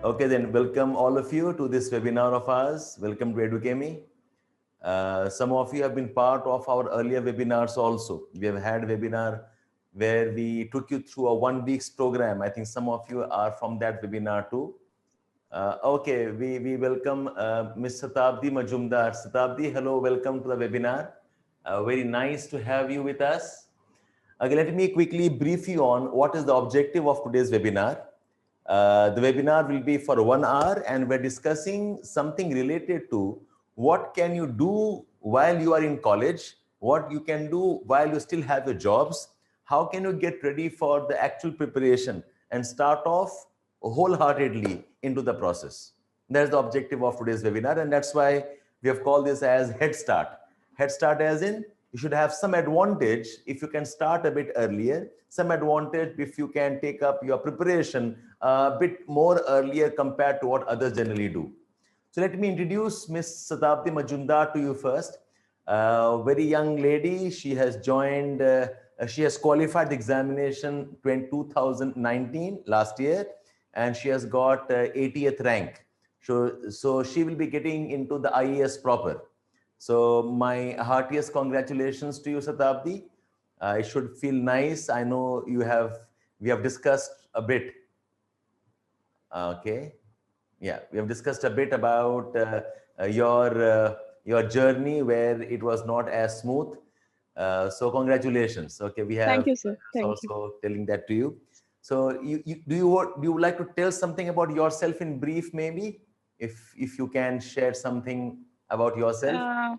Okay, then welcome all of you to this webinar of ours. Welcome to Educami. Some of you have been part of our earlier webinars also. We have had webinar where we took you through a 1 week's program. I think some of you are from that webinar too. Okay, we welcome Ms. Satabdi Majumdar. Satabdi, hello, welcome to the webinar. Very nice to have you with us. Okay, let me quickly brief you on what is the objective of today's webinar. The webinar will be for 1 hour and we're discussing something related to what can you do while you are in college, what you can do while you still have your jobs, how can you get ready for the actual preparation and start off wholeheartedly into the process. That's the objective of today's webinar, and that's why we have called this as Head Start. Head Start as in you should have some advantage if you can start a bit earlier, some advantage if you can take up your preparation a bit more earlier compared to what others generally do. So let me introduce Ms. Satabdi Majumdar to you first. Very young lady. She has joined, she has qualified the examination 2019 last year, and she has got 80th rank. So she will be getting into the IAS proper. So my heartiest congratulations to you, Satabdi. It should feel nice. I know we have discussed a bit. Okay. Yeah, we have discussed a bit about your journey where it was not as smooth. So congratulations. Okay, we have Thank you, sir. Thank you. also telling that to you. So do you like to tell something about yourself in brief, maybe, if you can share something about yourself?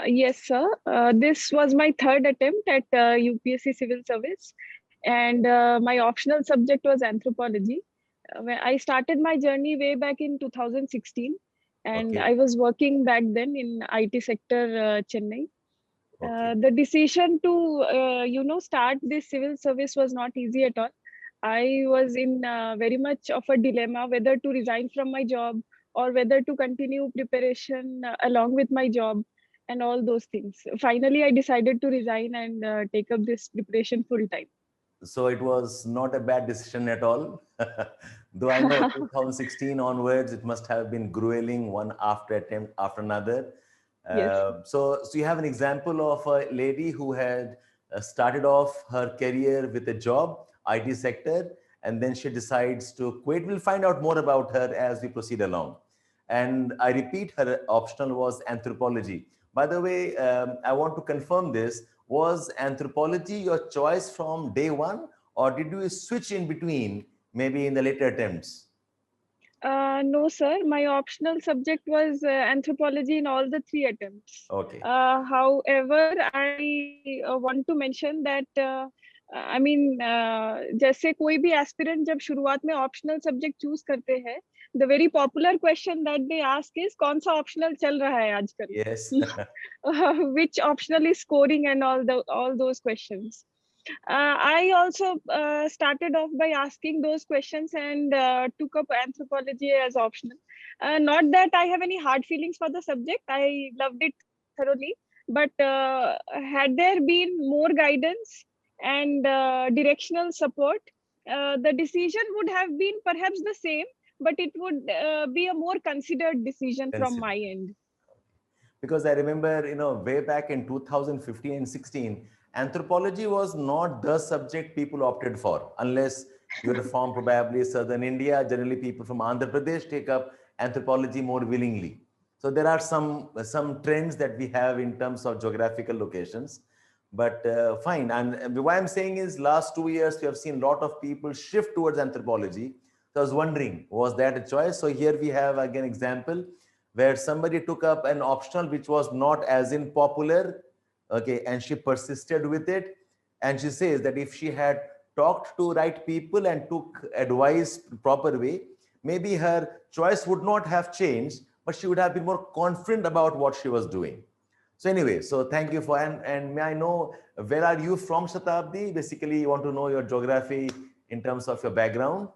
Yes, sir. This was my third attempt at UPSC Civil Service, and my optional subject was anthropology. When I started my journey way back in 2016, and Okay. I was working back then in IT sector, Chennai. Okay. The decision to start this civil service was not easy at all. I was in very much of a dilemma whether to resign from my job or whether to continue preparation along with my job and all those things. Finally, I decided to resign and take up this preparation full time. So it was not a bad decision at all. Though I know 2016 onwards, it must have been grueling one after attempt after another. Yes. So you have an example of a lady who had started off her career with a job, IT sector, and then she decides to quit. We'll find out more about her as we proceed along. And I repeat, her optional was anthropology. By the way, I want to confirm this. Was anthropology your choice from day one, or did you switch in between, maybe in the later attempts? No, sir. My optional subject was anthropology in all the three attempts. Okay. However, I want to mention that जैसे कोई भी aspirant जब शुरुआत में optional subject choose करते हैं, the very popular question that they ask is कौन सा ऑप्शनल चल रहा है Yes. आजकल which optional is scoring and all those questions. I also started off by asking those questions and took up anthropology as optional. Not that I have any hard feelings for the subject. I loved it thoroughly. But had there been more guidance and directional support, the decision would have been perhaps the same, but it would be a more considered decision from Consider. my end. Because I remember, way back in 2015 and 16, anthropology was not the subject people opted for, unless you're from probably southern India. Generally, people from Andhra Pradesh take up anthropology more willingly. So there are some trends that we have in terms of geographical locations, but fine. And why I'm saying is, last 2 years we have seen a lot of people shift towards anthropology. So I was wondering, was that a choice? So here we have again example where somebody took up an optional which was not as in popular, okay, and she persisted with it. And she says that if she had talked to right people and took advice proper way, maybe her choice would not have changed, but she would have been more confident about what she was doing. So anyway, so thank you for, and may I know where are you from, Shatabdi? Basically, you want to know your geography in terms of your background.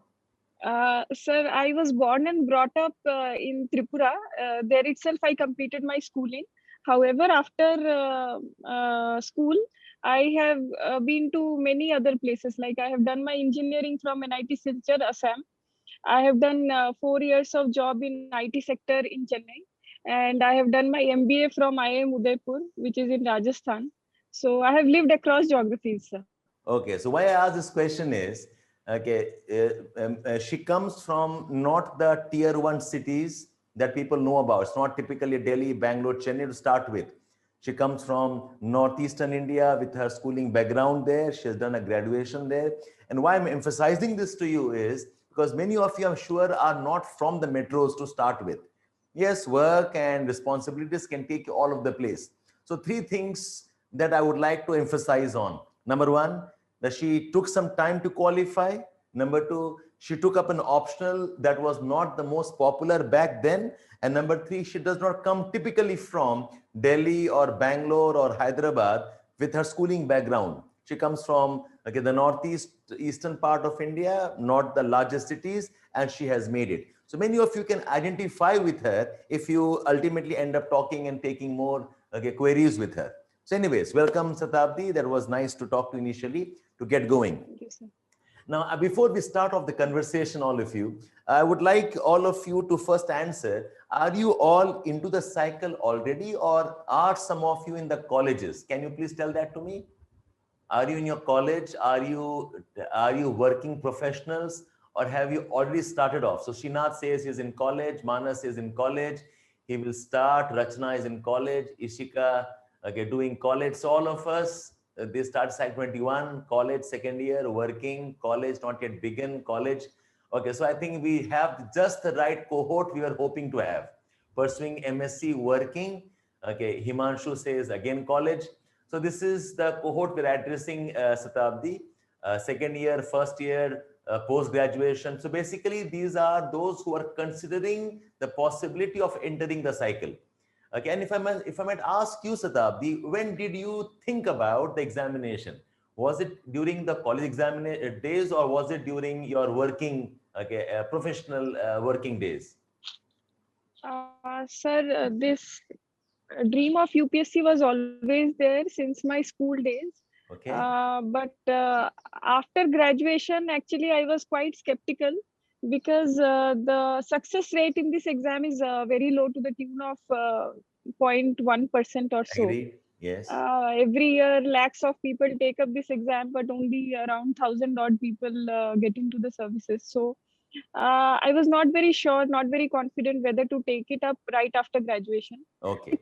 Sir, I was born and brought up in Tripura. There itself, I completed my schooling. However, after school, I have been to many other places. Like I have done my engineering from NIT Silchar, Assam. I have done 4 years of job in IT sector in Chennai, and I have done my MBA from IIM Udaipur, which is in Rajasthan. So I have lived across geographies, sir. Okay, so why I ask this question is, okay, she comes from not the tier one cities that people know about. It's not typically Delhi, Bangalore, Chennai to start with. She comes from northeastern India with her schooling background there. She has done a graduation there. And why I'm emphasizing this to you is because many of you, I'm sure, are not from the metros to start with. Yes, work and responsibilities can take you all of the place. So three things that I would like to emphasize on. Number one, that she took some time to qualify. Number two, she took up an optional that was not the most popular back then. And number three, she does not come typically from Delhi or Bangalore or Hyderabad with her schooling background. She comes from the northeast eastern part of India, not the largest cities, and she has made it. So many of you can identify with her if you ultimately end up talking and taking more queries with her. So anyways, welcome Satabdi. That was nice to talk to initially to get going. Thank you, sir. Now, before we start off the conversation, all of you, I would like all of you to first answer, are you all into the cycle already or are some of you in the colleges? Can you please tell that to me? Are you in your college? Are you working professionals or have you already started off? So Srinath says he's in college, Manas is in college, he will start, Rachna is in college, Ishika, okay, doing college. So all of us, they start Site 21, college, second year, working, college, not yet begun, college. Okay, so I think we have just the right cohort we were hoping to have. Pursuing MSc, working. Okay, Himanshu says again college. So this is the cohort we're addressing, Satabdi. Second year, first year, post-graduation. So basically, these are those who are considering the possibility of entering the cycle. Okay, and if I might ask you, Satabdi, when did you think about the examination? Was it during the college examination days, or was it during your working, professional working days? Sir, this dream of UPSC was always there since my school days. Okay. But after graduation, actually, I was quite skeptical because the success rate in this exam is very low to the tune of 0.1% or so. Agreed. Yes. Every year, lakhs of people take up this exam, but only around 1,000 odd people get into the services. So I was not very sure, not very confident whether to take it up right after graduation. Okay.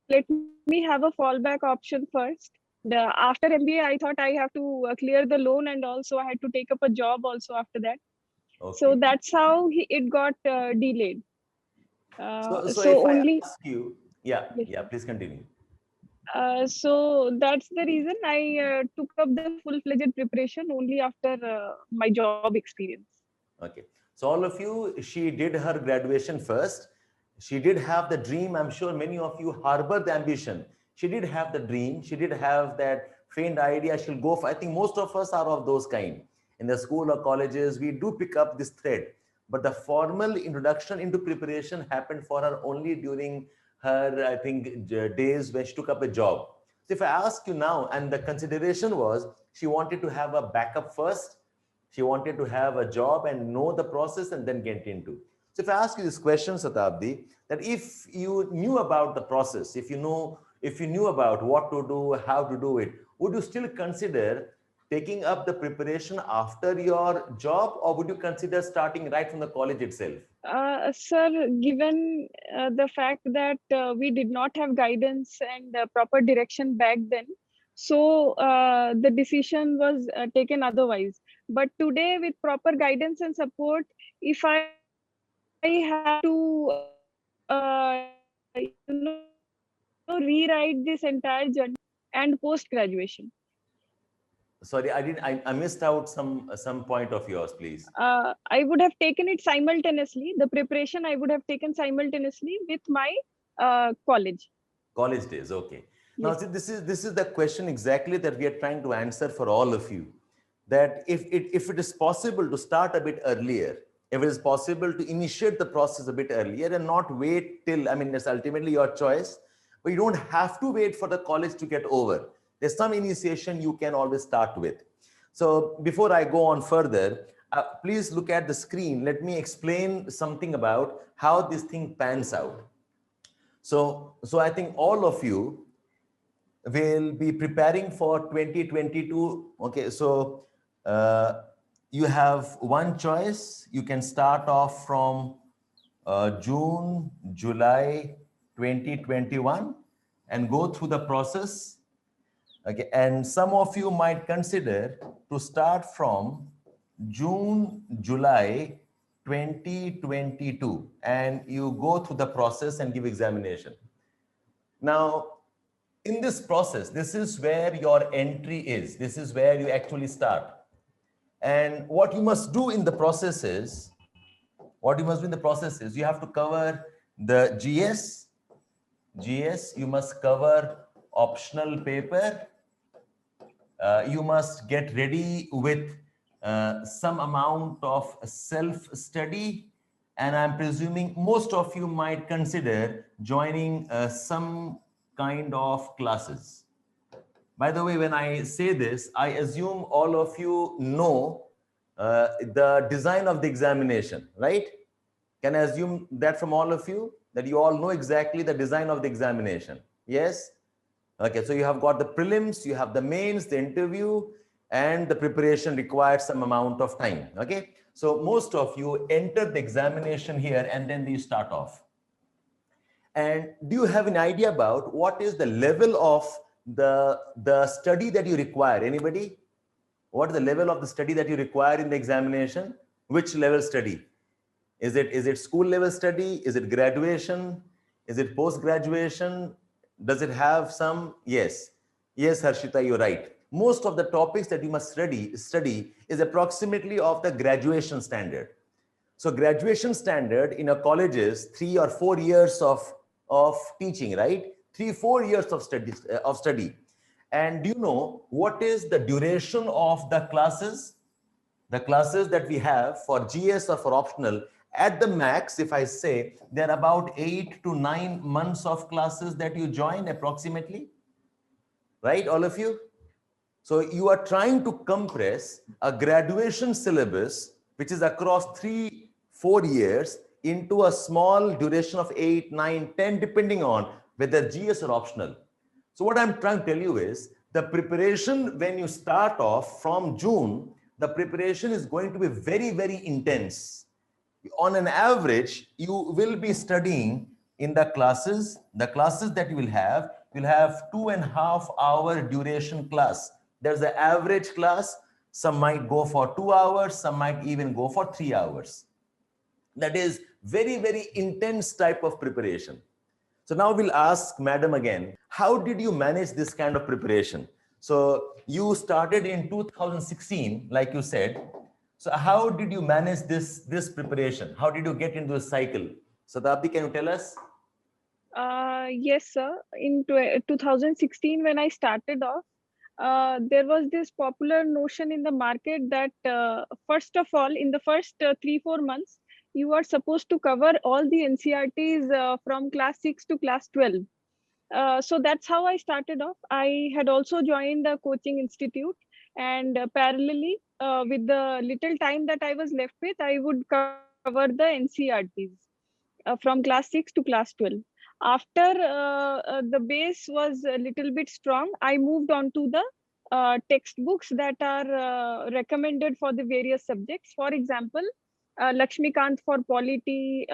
Let me have a fallback option first. After MBA, I thought I have to clear the loan and also I had to take up a job also after that. Okay. So that's how it got delayed. So So if I only, ask you, yeah, yes, yeah, please continue. so that's the reason I took up the full-fledged preparation only after my job experience. Okay. So all of you, she did her graduation first. She did have the dream. I'm sure many of you harbor the ambition. She did have the dream. She did have that faint idea she'll go for. I think most of us are of those kind. In the school or colleges, we do pick up this thread. But the formal introduction into preparation happened for her only during her, I think, days when she took up a job. So if I ask you now, and the consideration was she wanted to have a backup first, she wanted to have a job and know the process and then get into. So if I ask you this question, Satabdi, that if you knew about the process, if you knew about what to do, how to do it, would you still consider taking up the preparation after your job, or would you consider starting right from the college itself? Sir, given the fact that we did not have guidance and proper direction back then, so the decision was taken otherwise. But today, with proper guidance and support, if I have to, rewrite this entire journey and post graduation. Sorry, I missed out some point of yours, please. I would have taken it simultaneously. The preparation I would have taken simultaneously with my college. College days, okay. Now, Yes. see, this is the question exactly that we are trying to answer for all of you. That if it is possible to start a bit earlier, if it is possible to initiate the process a bit earlier and not wait till, I mean, it's ultimately your choice. but you don't have to wait for the college to get over. There's some initiation you can always start with. So before I go on further, please look at the screen. Let me explain something about how this thing pans out. So I think all of you will be preparing for 2022. Okay, so you have one choice. You can start off from June, July 2021 and go through the process. Okay, and some of you might consider to start from June, July 2022 and you go through the process and give examination. Now, in this process, this is where your entry is. This is where you actually start. And what you must do in the process is, you have to cover the GS, you must cover optional paper, you must get ready with some amount of self-study, and I'm presuming most of you might consider joining some kind of classes. By the way, when I say this, I assume all of you know the design of the examination, right? Can I assume that from all of you, that you all know exactly the design of the examination? Yes? Okay, so you have got the prelims, you have the mains, the interview, and the preparation requires some amount of time. Okay, so most of you enter the examination here and then you start off. And do you have an idea about what is the level of the study that you require? Anybody? What is the level of the study that you require in the examination? Which level study? Is it school level study? Is it graduation? Is it post-graduation? Does it have some? Yes. Yes, Harshita, you're right. Most of the topics that you must study is approximately of the graduation standard. So graduation standard in a college is 3 or 4 years of teaching, right? 3-4 years of study. And do you know what is the duration of the classes? The classes that we have for GS or for optional, at the max, if I say, they're about 8 to 9 months of classes that you join approximately, right, all of you? So you are trying to compress a graduation syllabus, which is across 3-4 years, into a small duration of 8, 9, 10, depending on whether GS or optional. So what I'm trying to tell you is the preparation when you start off from June, the preparation is going to be very, very intense. On an average, you will be studying in the classes that you will have 2.5 hour duration class. There's the average class. Some might go for 2 hours, some might even go for 3 hours. That is very, very intense type of preparation. So now we'll ask Madam again, how did you manage this kind of preparation? So you started in 2016, like you said. So how did you manage this preparation? How did you get into the cycle? Satabdi, can you tell us? Yes, sir. In 2016, when I started off, there was this popular notion in the market that first of all, in the first 3-4 months, you are supposed to cover all the NCERTs from class 6 to class 12. So that's how I started off. I had also joined a coaching institute, and parallelly, with the little time that I was left with, I would cover the NCERTs from class 6 to class 12. After the base was a little bit strong, I moved on to the textbooks that are recommended for the various subjects. For example, Lakshmikant for polity,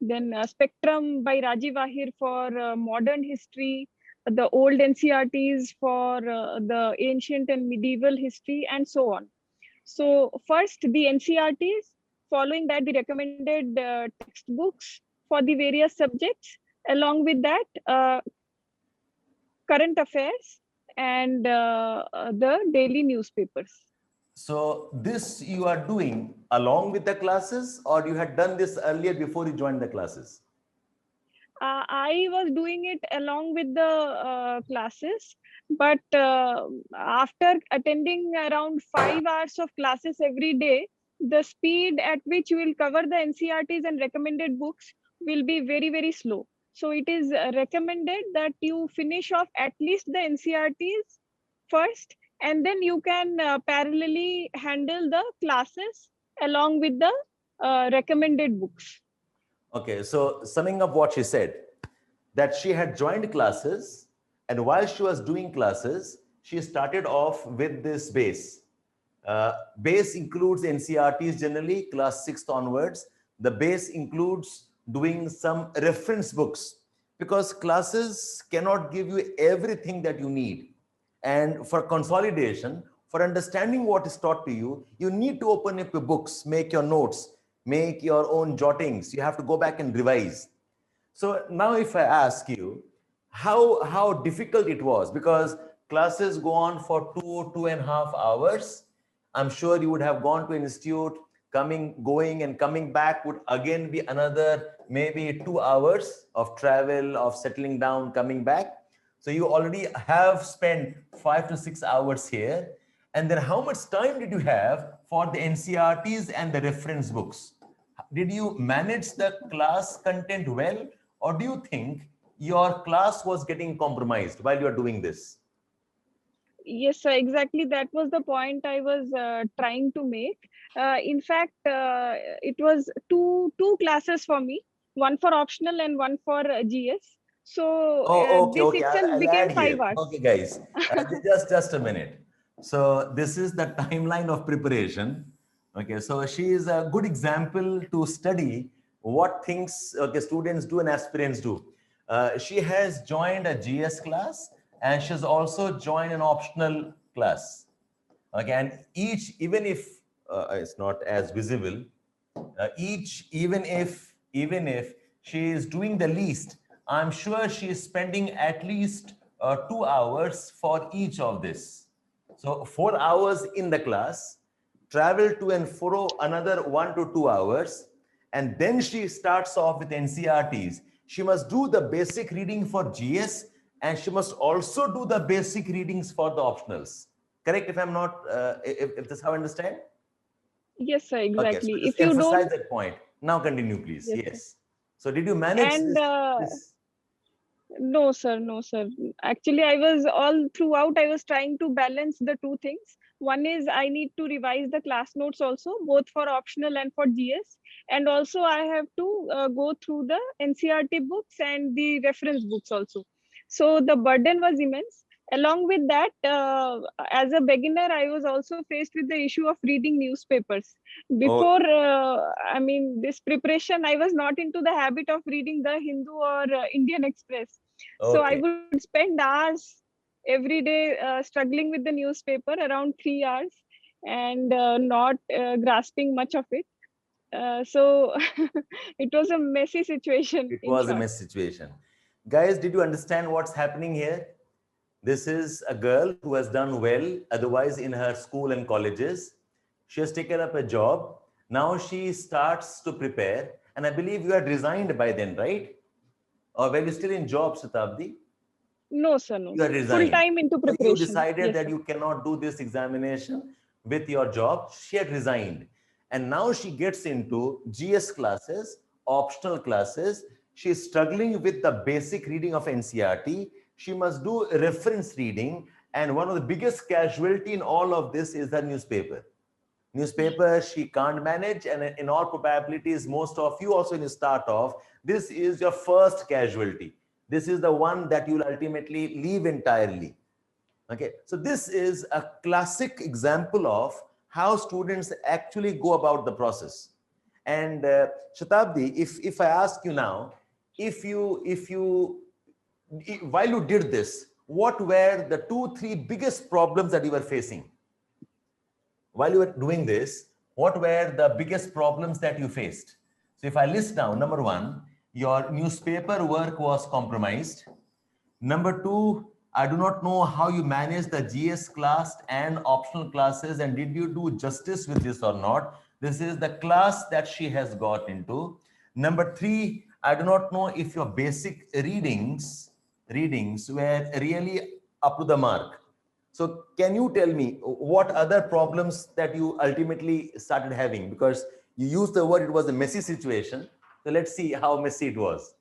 then Spectrum by Rajiv Ahir for modern history, the old NCERTs for the ancient and medieval history, and so on. So first the NCERTs, following that the recommended textbooks for the various subjects, along with that current affairs and the daily newspapers. So this you are doing along with the classes, or you had done this earlier before you joined the classes? I was doing it along with the classes, but after attending around 5 hours of classes every day, the speed at which you will cover the NCERTs and recommended books will be very, very slow. So it is recommended that you finish off at least the NCERTs first, and then you can parallelly handle the classes along with the recommended books. Okay, so summing up what she said, that she had joined classes, and while she was doing classes, she started off with this base. Base includes NCRTs generally, class 6th onwards. The base includes doing some reference books because classes cannot give you everything that you need. And for consolidation, for understanding what is taught to you, you need to open up your books, make your notes, make your own jottings. You have to go back and revise. So now if I ask you how difficult it was, because classes go on for 2.5 hours, I'm sure you would have gone to an institute, going and coming back would again be another maybe 2 hours of travel, of settling down, coming back. So you already have spent 5 to 6 hours here. And then how much time did you have for the NCRTs and the reference books? Did you manage the class content well, or do you think your class was getting compromised while you are doing this? Yes, sir, exactly. That was the point I was trying to make. In fact, it was two classes for me, one for optional and one for GS. So Oh, okay, this okay. itself I'll became add here. 5 hours. Okay, guys, just a minute. So this is the timeline of preparation. Okay, so she is a good example to study what things students do and aspirants do. She has joined a GS class and she's also joined an optional class. Okay, and each, even if it's not as visible, even if she is doing the least, I'm sure she is spending at least 2 hours for each of this. So 4 hours in the class, travel to and fro another 1 to 2 hours, and then she starts off with NCRTs. She must do the basic reading for GS, and she must also do the basic readings for the optionals. Correct? If I'm not, if this how I understand? Yes, sir, Okay, so exactly. just If you emphasize don't, that point. Now continue, please. yes, sir. Yes. So did you manage And this? no, sir, no, sir. Actually, I was all throughout, I was trying to balance the two things. One is I need to revise the class notes also, both for optional and for GS. And also I have to go through the NCRT books and the reference books also. So the burden was immense. Along with that, as a beginner, I was also faced with the issue of reading newspapers. Oh, Before, I mean, this preparation, I was not into the habit of reading the Hindu or Indian Express. So I okay. would spend hours every day struggling with the newspaper, around 3 hours, and not grasping much of it. So it was a messy situation, It in was a short. mess situation. Guys, did you understand what's happening here? This is a girl who has done well otherwise in her school and colleges. She has taken up a job. Now she starts to prepare. And I believe you had resigned by then, right? Or were you still in job, Shatabdi? No, sir, no, You are sir. Full resigned. time into So you preparation. decided Yes, that sir. you cannot do this examination with your job. She had resigned. And now she gets into GS classes, optional classes. She is struggling with the basic reading of NCRT. She must do reference reading. And one of the biggest casualty in all of this is the newspaper. Newspaper she can't manage, and in all probabilities, most of you also, when you start off, this is your first casualty. This is the one that you'll ultimately leave entirely. Okay, so this is a classic example of how students actually go about the process. And Shatabdi, if I ask you now, while you did this, what were the 2 3 biggest problems that you were facing while you were doing this? What were the biggest problems that you faced? So if I list down, number one, your newspaper work was compromised. Number two, I do not know how you manage the GS class and optional classes, and did you do justice with this or not? This is the class that she has got into. Number three, I do not know if your basic readings were really up to the mark. So can you tell me what other problems that you ultimately started having? Because you used the word, it was a messy situation. So let's see how messy it was.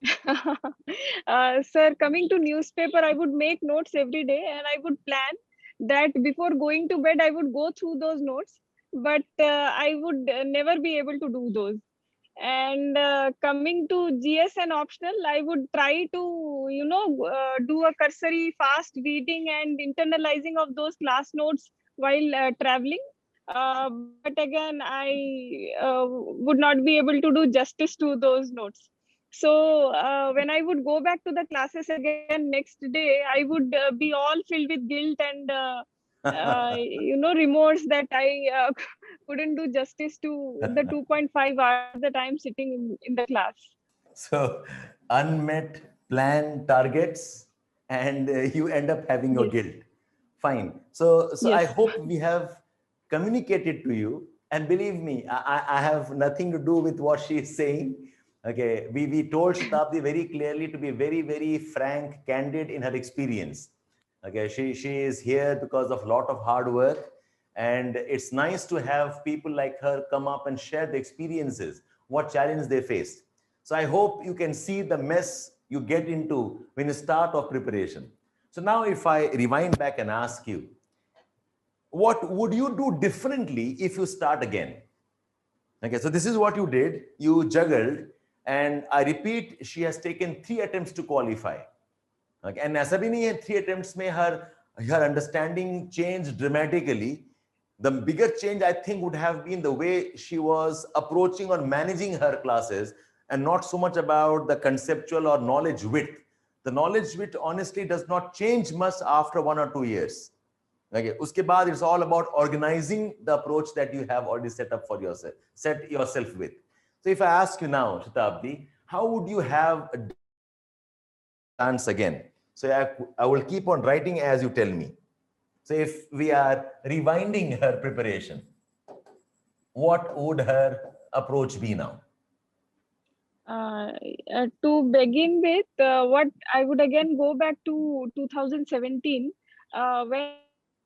Sir, coming to newspaper, I would make notes every day and I would plan that before going to bed, I would go through those notes, but I would never be able to do those. And coming to GS and optional, I would try to, do a cursory fast reading and internalizing of those class notes while traveling. But again, I would not be able to do justice to those notes. So when I would go back to the classes again next day, I would be all filled with guilt and remorse that I couldn't do justice to the 2.5 hours that I'm sitting in the class. So unmet plan targets, and you end up having your Yes. guilt. Fine. So I Yes. hope we have communicated to you, and believe me, I have nothing to do with what she is saying. Okay, we told Shatabdi very clearly to be very, very frank, candid in her experience. Okay, she is here because of a lot of hard work, and it's nice to have people like her come up and share the experiences, what challenge they faced. So I hope you can see the mess you get into when you start off preparation. So now if I rewind back and ask you, what would you do differently if you start again? Okay, so this is what you did. You juggled, and I repeat, she has taken 3 attempts to qualify. Okay, and Asabini had 3 attempts, her understanding changed dramatically. The bigger change, I think, would have been the way she was approaching or managing her classes, and not so much about the conceptual or knowledge width. The knowledge width honestly does not change much after 1 or 2 years. Okay, uske baad it's all about organizing the approach that you have already set up for yourself, set yourself with. So if I ask you now, Shatabdi, how would you have a chance again? So I will keep on writing as you tell me. So if we are rewinding her preparation, what would her approach be now? To begin with, what I would again go back to 2017 when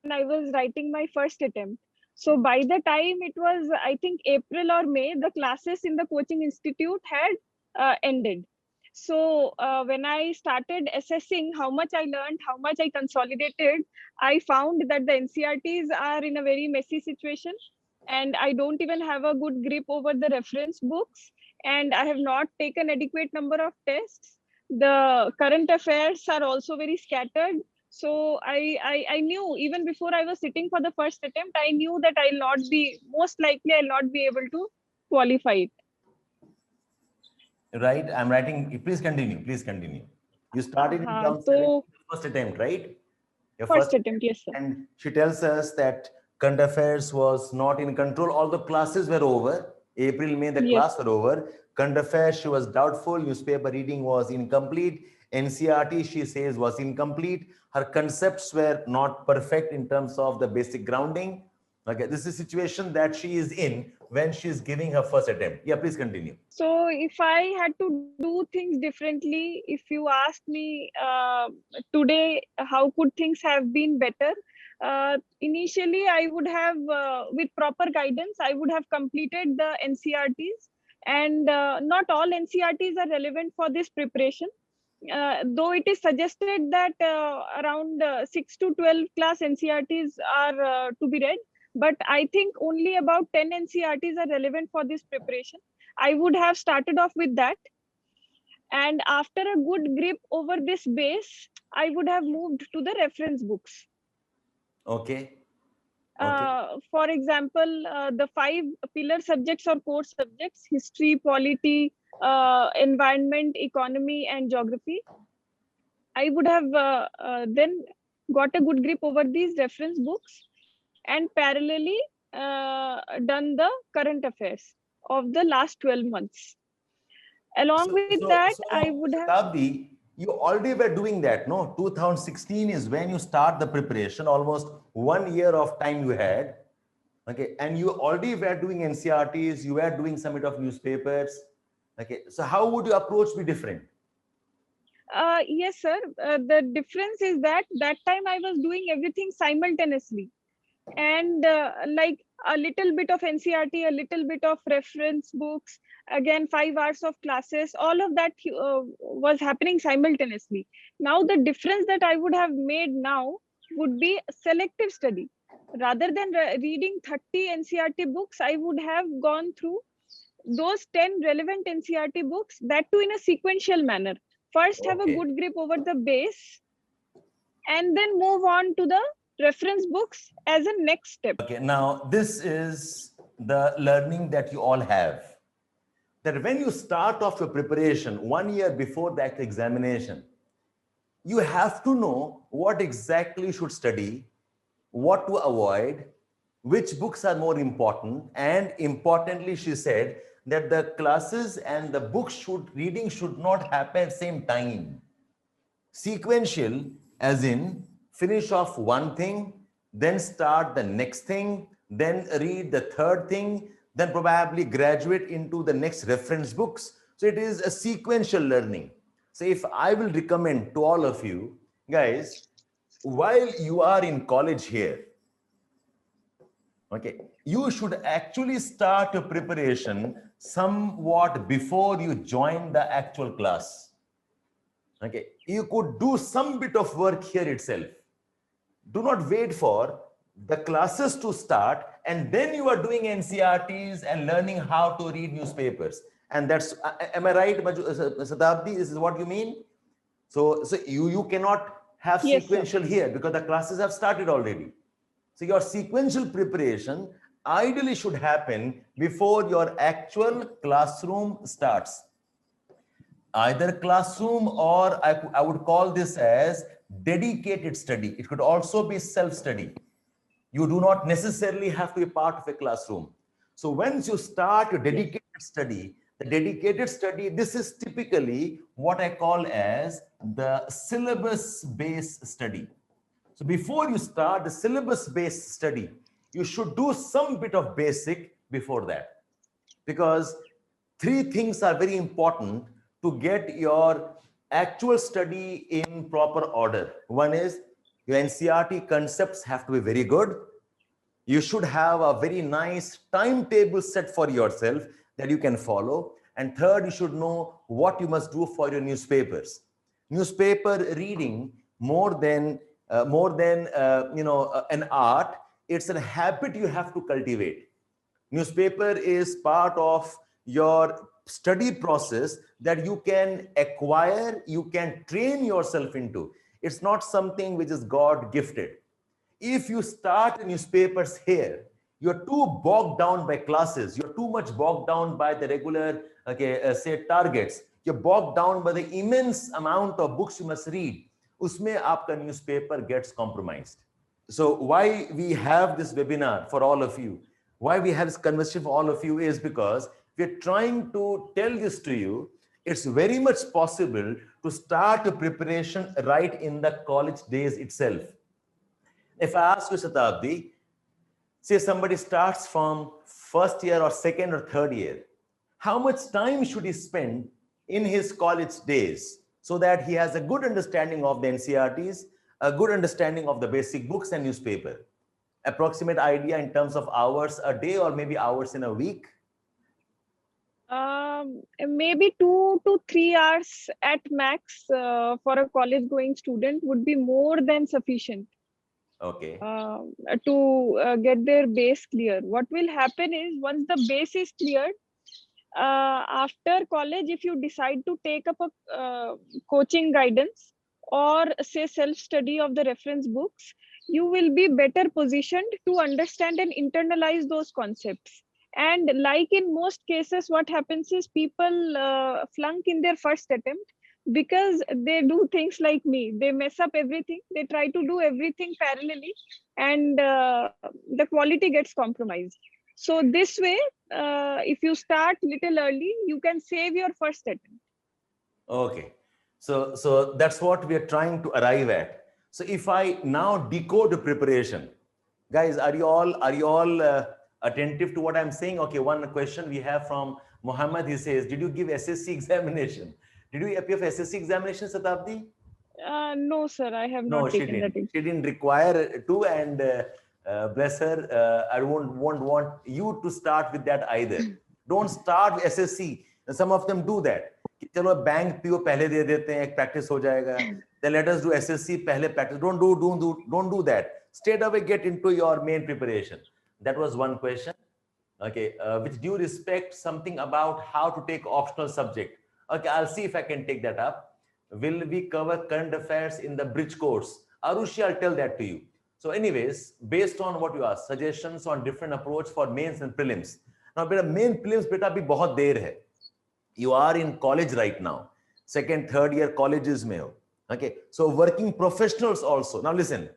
I was writing my first attempt. So by the time it was, I think, April or May, the classes in the coaching institute had ended. So when I started assessing how much I learned, how much I consolidated, I found that the NCRTs are in a very messy situation, and I don't even have a good grip over the reference books, and I have not taken adequate number of tests. The current affairs are also very scattered. So I knew even before I was sitting for the first attempt, I knew that I'll not be, most likely I'll not be able to qualify it. Right, I'm writing. Please continue. Please continue. You started in So first attempt, right? Your first first attempt, yes, sir. and she tells us that current affairs was not in control. All the classes were over. April, May, the Yes. class were over. Current affairs, she was doubtful. Newspaper reading was incomplete. NCRT, she says, was incomplete. Her concepts were not perfect in terms of the basic grounding. Okay, this is a situation that she is in when she is giving her first attempt. Yeah, please continue. So if I had to do things differently, if you ask me today, how could things have been better? Initially, I would have, with proper guidance, I would have completed the NCRTs, and not all NCRTs are relevant for this preparation. Though it is suggested that around 6 to 12 class NCRTs are to be read, but I think only about 10 NCRTs are relevant for this preparation. I would have started off with that. And after a good grip over this base, I would have moved to the reference books. Okay. Okay. For example, the 5 pillar subjects or core subjects: history, polity, environment, economy, and geography. I would have then got a good grip over these reference books, and parallelly done the current affairs of the last 12 months. Along with that, I would have... Shatabdi, you already were doing that, no? 2016 is when you start the preparation, almost 1 year of time you had. Okay, and you already were doing NCRTs, you were doing some bit of newspapers. Okay, so how would your approach be different? Yes, sir. The difference is that time I was doing everything simultaneously. and like a little bit of NCERT, a little bit of reference books, again 5 hours of classes, all of that was happening simultaneously. Now the difference that I would have made now would be selective study. Rather than reading 30 NCERT books, I would have gone through those 10 relevant NCERT books, that too in a sequential manner. First have a Okay. good grip over the base and then move on to the reference books as a next step. Okay, now this is the learning that you all have. That when you start off your preparation 1 year before the actual examination, you have to know what exactly you should study, what to avoid, which books are more important, and importantly, she said that the classes and the reading should not happen at the same time. Sequential, as in finish off one thing, then start the next thing, then read the third thing, then probably graduate into the next reference books. So it is a sequential learning. So if I will recommend to all of you guys, while you are in college here, okay, you should actually start your preparation somewhat before you join the actual class. Okay, you could do some bit of work here itself. Do not wait for the classes to start and then you are doing NCERTs and learning how to read newspapers. And that's, am I right, Satabdi? This is what you mean? So you cannot have Yes, sir. sequential here because the classes have started already. So your sequential preparation ideally should happen before your actual classroom starts. Either classroom or I would call this as dedicated study. It could also be self-study. You do not necessarily have to be part of a classroom. So once you start your dedicated study, the dedicated study, this is typically what I call as the syllabus-based study. So before you start the syllabus-based study, you should do some bit of basic before that. Because three things are very important to get your actual study in proper order. One is your NCERT concepts have to be very good. You should have a very nice timetable set for yourself that you can follow. And third, you should know what you must do for your newspapers. Newspaper reading more than an art. It's a habit you have to cultivate. Newspaper is part of your study process that you can acquire, you can train yourself into. It's not something which is God gifted. If you start newspapers here, you're too bogged down by classes, you're too much bogged down by the regular, say targets, you're bogged down by the immense amount of books you must read. Usme aapka newspaper gets compromised. So why we have this webinar for all of you, why we have this conversation for all of you is because we're trying to tell this to you. It's very much possible to start a preparation right in the college days itself. If I ask you, Satabdi, say somebody starts from first year or second or third year, how much time should he spend in his college days so that he has a good understanding of the NCERTs, a good understanding of the basic books and newspaper? Approximate idea in terms of hours a day or maybe hours in a week? Maybe 2 to 3 hours at max for a college going student would be more than sufficient. Okay. To get their base clear. What will happen is once the base is cleared, after college, if you decide to take up a coaching guidance or say self-study of the reference books, you will be better positioned to understand and internalize those concepts. And like in most cases, what happens is people flunk in their first attempt because they do things like me. They mess up everything. They try to do everything parallelly and the quality gets compromised. So this way, if you start little early, you can save your first attempt. Okay. So that's what we are trying to arrive at. So if I now decode the preparation, guys, are you all attentive to what I'm saying? Okay, one question we have from Muhammad. He says, did you give SSC examination? Did you appear for SSC examination, Satabdi? No, sir, I have No, not she taken that. didn't. She didn't require to, and Bless her. I won't want you to start with that either. Don't start with SSC. Some of them do that. चलो bank PO पहले दे देते हैं, एक practice हो जाएगा. Then let us do SSC पहले practice. Don't do that. Straight away get into your main preparation. That was one question. Okay, with due respect, something about how to take optional subject. Okay, I'll see if I can take that up. Will we cover current affairs in the bridge course? Arushi, I'll tell that to you. So anyways, based on what you asked, suggestions on different approach for mains and prelims. Now, beta main prelims beta bhi bahut der hai. You are in college right now. Second, third year colleges mein ho. Okay, so working professionals also. Now listen,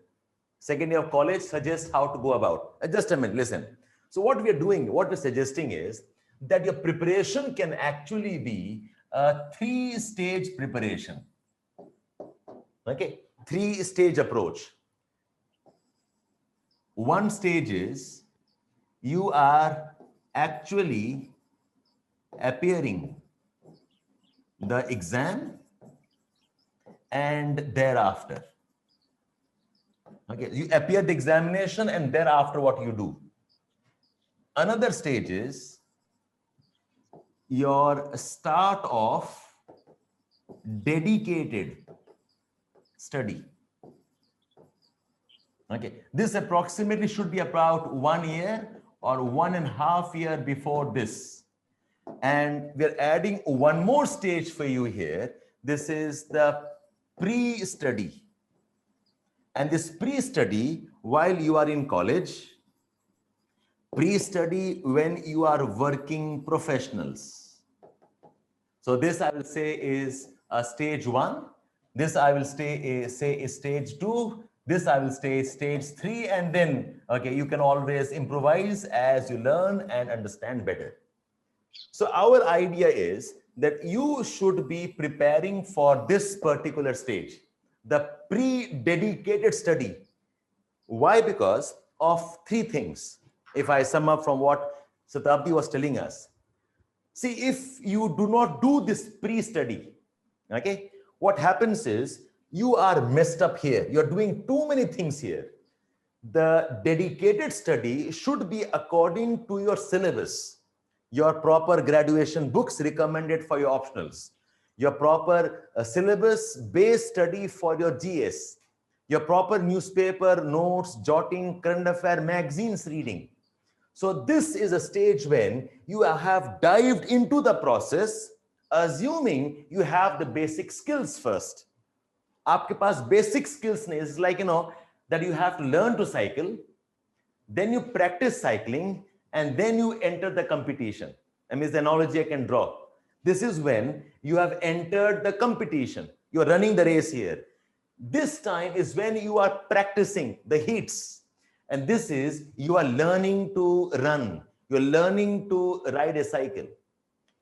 second year of college suggests how to go about. Just a minute, listen. So what we are doing, what we're suggesting is that your preparation can actually be a 3-stage preparation. Okay, 3-stage approach. One stage is you are actually appearing the exam and thereafter. Okay, you appear the examination and thereafter what you do. Another stage is your start of dedicated study. Okay, this approximately should be about 1 year or 1.5 years before this. And we're adding one more stage for you here. This is the pre-study. And this pre-study, while you are in college, pre-study when you are working professionals. So this I will say is a stage 1. This I will say is stage 2. This I will say stage 3. And then, okay, you can always improvise as you learn and understand better. So our idea is that you should be preparing for this particular stage, the pre-dedicated study. Why? Because of 3 things. If I sum up from what Shatabdi was telling us. See, if you do not do this pre-study, okay, what happens is you are messed up here. You're doing too many things here. The dedicated study should be according to your syllabus, your proper graduation books recommended for your optionals, your proper syllabus-based study for your GS, your proper newspaper notes, jotting, current affair magazines reading. So this is a stage when you have dived into the process, assuming you have the basic skills first. Aapke paas basic skills nahi. It's like, that you have to learn to cycle, then you practice cycling, and then you enter the competition. I mean, it's the analogy I can draw. This is when you have entered the competition. You're running the race here. This time is when you are practicing the heats. And this is, you are learning to run. You're learning to ride a cycle.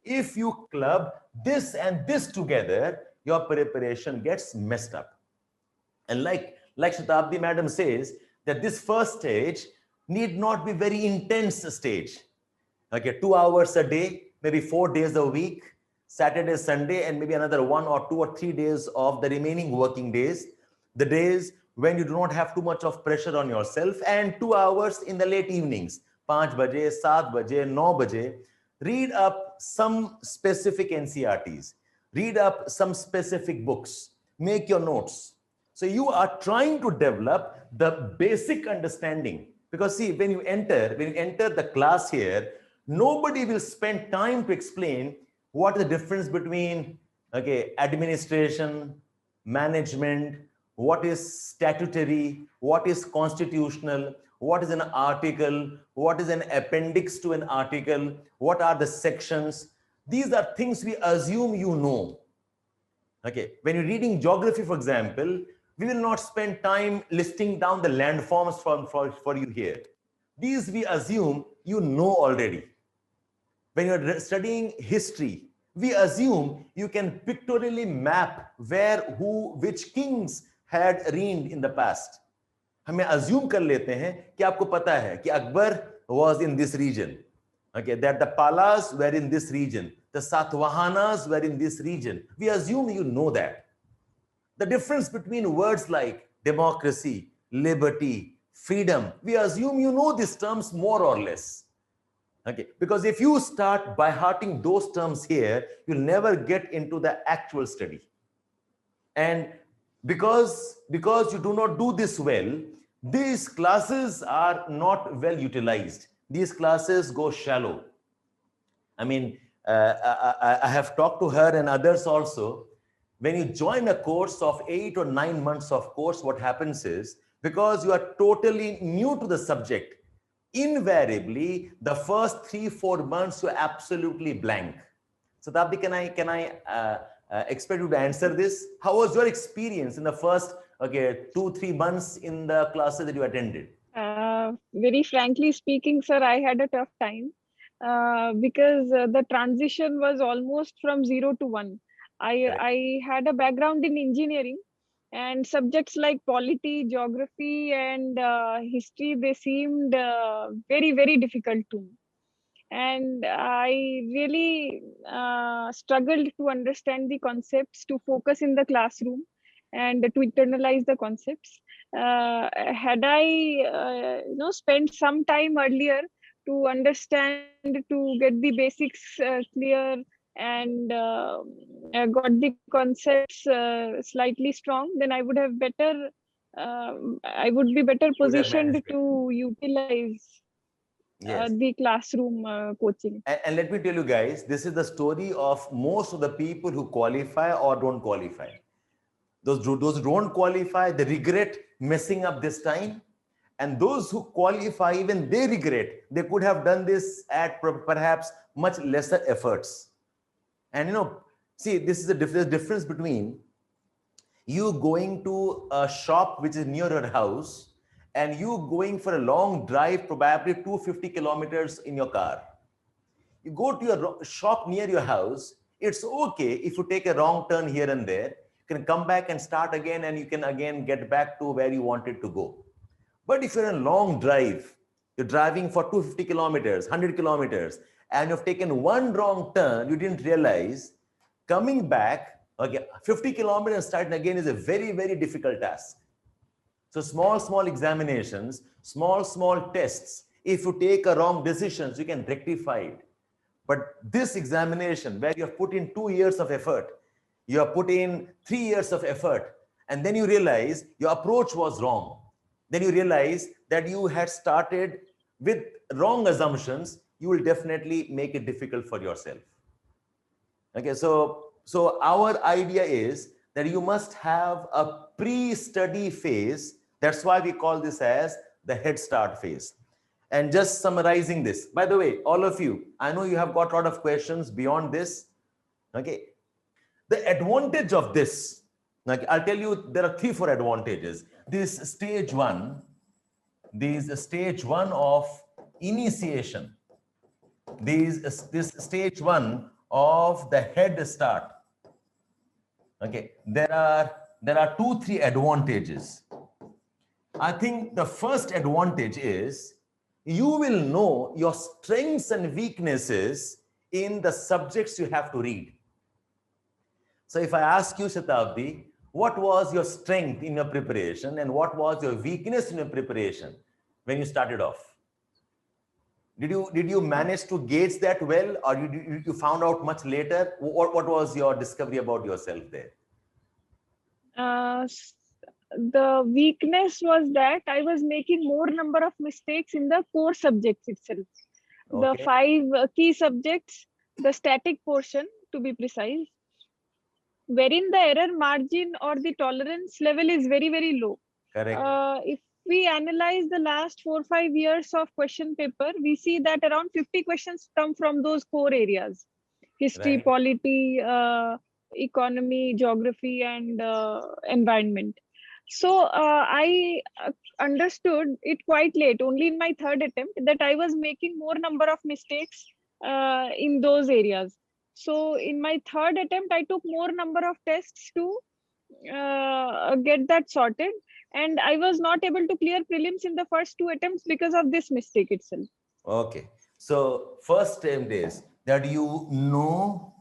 If you club this and this together, your preparation gets messed up. And like Shatabdi madam says, that this first stage need not be very intense stage. Okay, 2 hours a day, maybe 4 days a week, Saturday, Sunday, and maybe another 1 or 2 or 3 days of the remaining working days. The days when you do not have too much of pressure on yourself, and 2 hours in the late evenings, 5 baje, 7 baje, 9 baje, read up some specific NCRTs, read up some specific books, make your notes. So you are trying to develop the basic understanding. Because see, when you enter the class here, nobody will spend time to explain what is the difference between, okay, administration, management, what is statutory, what is constitutional, what is an article, what is an appendix to an article, what are the sections. These are things we assume you know. Okay, when you're reading geography, for example, we will not spend time listing down the landforms for you here. These we assume you know already. When you're studying history, we assume you can pictorially map where, who, which kings had reigned in the past. हमें assume कर लेते हैं कि आपको पता है कि Akbar was in this region. Okay, that the Palas were in this region. The Satavahanas were in this region. We assume you know that. The difference between words like democracy, liberty, freedom. We assume you know these terms more or less. Okay, because if you start by hearting those terms here, you'll never get into the actual study. And because you do not do this well, these classes are not well utilized. These classes go shallow. I mean, I have talked to her and others also. When you join a course of 8 or 9 months of course, what happens is, because you are totally new to the subject, invariably the first 3-4 months you're absolutely blank. So Tabdi, can I expect you to answer this? How was your experience in the first 2-3 months in the classes that you attended? Very frankly speaking, sir, I had a tough time because the transition was almost from 0 to 1. I had a background in engineering, and subjects like polity, geography, and history, they seemed very, very difficult to me. And I really struggled to understand the concepts, to focus in the classroom, and to internalize the concepts. Had I spent some time earlier to understand, to get the basics clear, and got the concepts slightly strong, then I would have better I would be better positioned to utilize the classroom coaching. And let me tell you guys, this is the story of most of the people who qualify or don't qualify. Those who don't qualify, they regret messing up this time. And those who qualify, even they regret. They could have done this at perhaps much lesser efforts. And see, this is the difference between you going to a shop which is near your house and you going for a long drive, probably 250 kilometers in your car. You go to your shop near your house. It's okay if you take a wrong turn here and there. You can come back and start again, and you can again get back to where you wanted to go. But if you're in a long drive, you're driving for 250 kilometers, 100 kilometers, and you've taken one wrong turn, you didn't realize, coming back, 50 kilometers and starting again is a very, very difficult task. So small examinations, small tests, if you take a wrong decisions, you can rectify it. But this examination, where you have put in 2 years of effort, you have put in 3 years of effort, and then you realize your approach was wrong. Then you realize that you had started with wrong assumptions, you will definitely make it difficult for yourself. Okay, so our idea is that you must have a pre-study phase. That's why we call this as the head start phase. And just summarizing this, by the way, all of you, I know you have got a lot of questions beyond this. Okay, the advantage of this, like I'll tell you, there are 3-4 advantages. This stage one of initiation, this stage one of the head start. Okay, there are 2-3 advantages. I think the first advantage is you will know your strengths and weaknesses in the subjects you have to read. So if I ask you, Shatabdi, what was your strength in your preparation and what was your weakness in your preparation when you started off? Did you manage to gauge that well, or you found out much later? What was your discovery about yourself there? The weakness was that I was making more number of mistakes in the core subjects itself. Okay. The 5 key subjects, the static portion to be precise, wherein the error margin or the tolerance level is very, very low. Correct. If we analyze the last 4-5 years of question paper, we see that around 50 questions come from those core areas: history, right, polity, economy, geography, and environment. So I understood it quite late, only in my 3rd attempt, that I was making more number of mistakes in those areas. So in my 3rd attempt, I took more number of tests to get that sorted. And I was not able to clear prelims in the first 2 attempts because of this mistake itself. Okay. So first attempt is that you know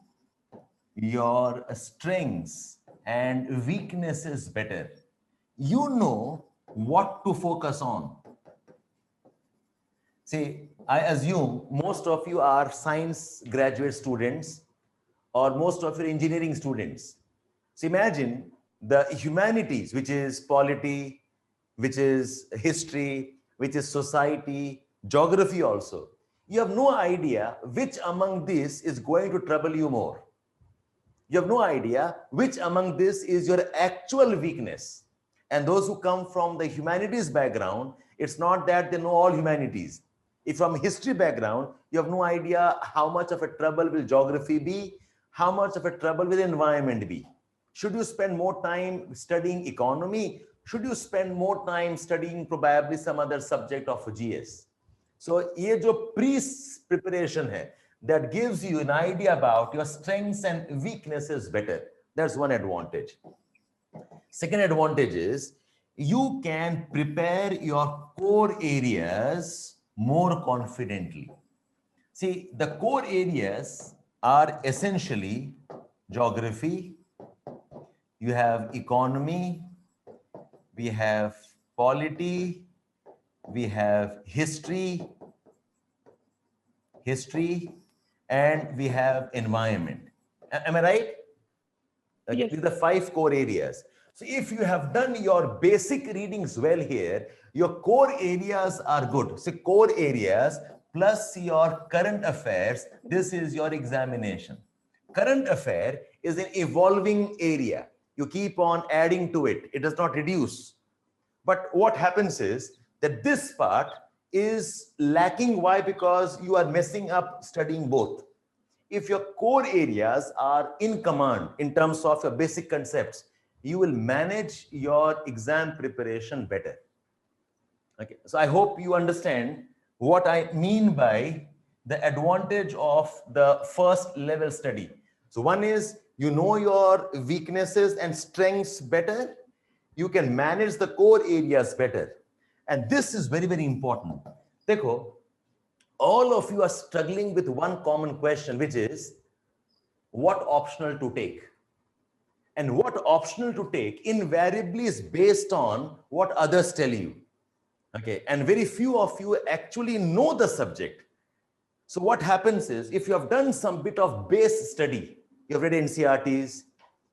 your strengths and weaknesses better. You know what to focus on. See, I assume most of you are science graduate students or most of you are engineering students. So imagine the humanities, which is polity, which is history, which is society, geography also. You have no idea which among these is going to trouble you more. You have no idea which among this is your actual weakness. And those who come from the humanities background, it's not that they know all humanities. If from history background, you have no idea how much of a trouble will geography be, how much of a trouble will environment be. Should you spend more time studying economy? Should you spend more time studying probably some other subject of GS? So ये जो pre-preparation है, that gives you an idea about your strengths and weaknesses better. That's one advantage. Second advantage is you can prepare your core areas more confidently. See, the core areas are essentially geography, you have economy, we have polity, we have history, and we have environment. Am I right? Okay, Yes. these are the 5 core areas. So if you have done your basic readings well here, your core areas are good. So core areas plus your current affairs, this is your examination. Current affair is an evolving area. You keep on adding to it. It does not reduce. But what happens is that this part is lacking. Why? Because you are messing up studying both. If your core areas are in command in terms of your basic concepts, you will manage your exam preparation better. Okay, so I hope you understand what I mean by the advantage of the first level study. So one is you know your weaknesses and strengths better. You can manage the core areas better. And this is very, very important. Dekho, all of you are struggling with one common question, which is what optional to take. And what optional to take invariably is based on what others tell you. Okay, and very few of you actually know the subject. So what happens is, if you have done some bit of base study, you have read NCRTs,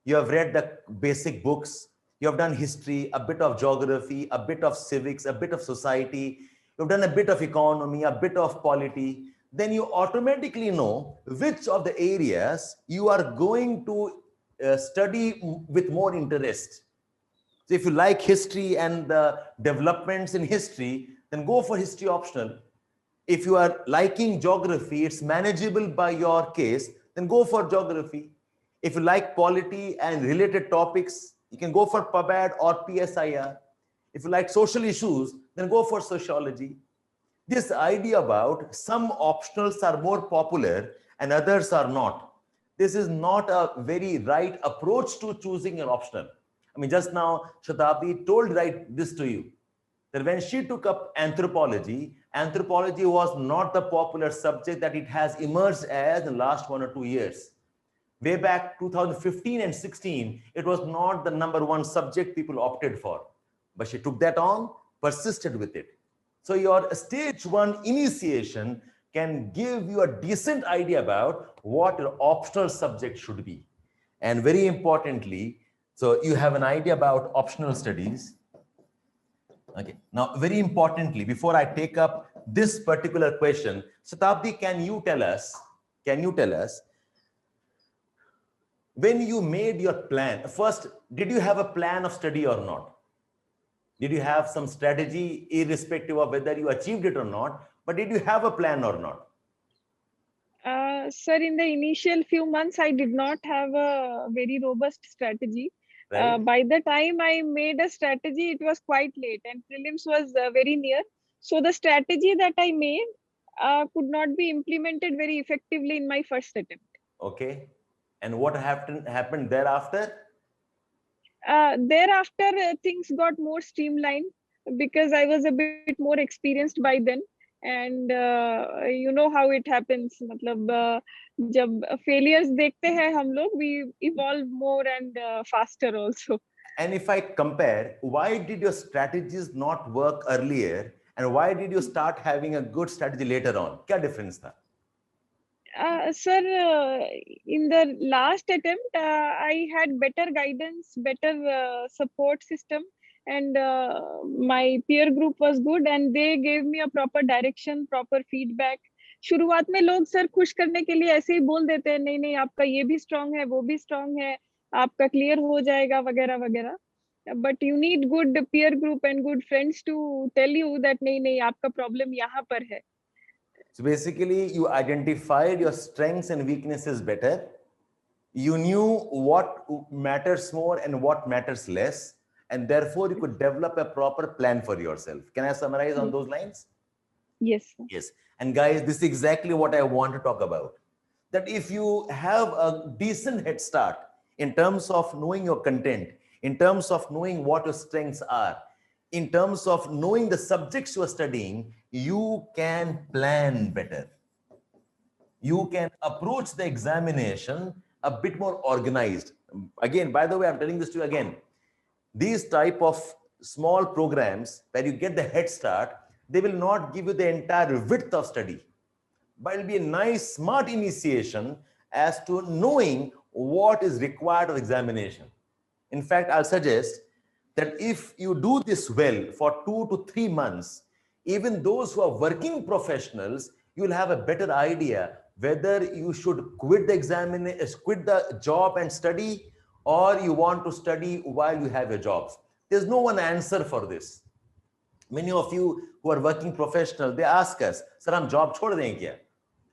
you have read the basic books, you have done history, a bit of geography, a bit of civics, a bit of society, you've done a bit of economy, a bit of polity, then you automatically know which of the areas you are going to study with more interest. So if you like history and the developments in history, then go for history optional. If you are liking geography, it's manageable by your case, then go for geography. If you like polity and related topics, you can go for PubAd or PSIR. If you like social issues, then go for sociology. This idea about some optionals are more popular and others are not. This is not a very right approach to choosing an optional. I mean, just now, Shatabdi told this to you, that when she took up anthropology, anthropology was not the popular subject that it has emerged as in the last 1 or 2 years. Way back 2015 and 16, it was not the #1 subject people opted for. But she took that on, persisted with it. So your stage 1 initiation can give you a decent idea about what your optional subject should be. And very importantly, so you have an idea about optional studies. Okay. Now, very importantly, before I take up this particular question, Shatabdi, can you tell us, when you made your plan, first, did you have a plan of study or not? Did you have some strategy, irrespective of whether you achieved it or not? But did you have a plan or not? Sir, in the initial few months, I did not have a very robust strategy. Right? By the time I made a strategy, it was quite late and prelims was very near. So the strategy that I made could not be implemented very effectively in my first attempt. Okay. And what happened thereafter? Thereafter, things got more streamlined because I was a bit more experienced by then. And you know how it happens. मतलब जब failures देखते हैं हम लोग, we evolve more and faster also. And if I compare, why did your strategies not work earlier? and why did you start having a good strategy later on? Kya difference tha? Sir, in the last attempt, I had better guidance, better support system, and my peer group was good, and they gave me a proper direction, proper feedback. शुरुआत में लोग sir खुश करने के लिए ऐसे ही बोल देते हैं, नहीं नहीं आपका ये भी स्ट्रांग है, वो भी स्ट्रांग है, आपका क्लियर हो जाएगा वगैरह वगैरह. But you need good peer group and good friends to tell you that नहीं नहीं आपका problem यहाँ पर है. So basically, you identified your strengths and weaknesses better. You knew what matters more and what matters less, and therefore you could develop a proper plan for yourself. Can I summarize on those lines? Yes, sir. Yes. And guys, this is exactly what I want to talk about. That if you have a decent head start in terms of knowing your content, in terms of knowing what your strengths are, in terms of knowing the subjects you are studying, you can plan better. You can approach the examination a bit more organized. Again, by the way, I'm telling this to you again. These type of small programs where you get the head start, they will not give you the entire width of study, but it'll be a nice, smart initiation as to knowing what is required of examination. In fact, I'll suggest that if you do this well for 2 to 3 months, even those who are working professionals, you'll have a better idea whether you should quit the job and study, or you want to study while you have your jobs. There's no one answer for this. Many of you who are working professional, they ask us, sir, hum job chhod dein kya?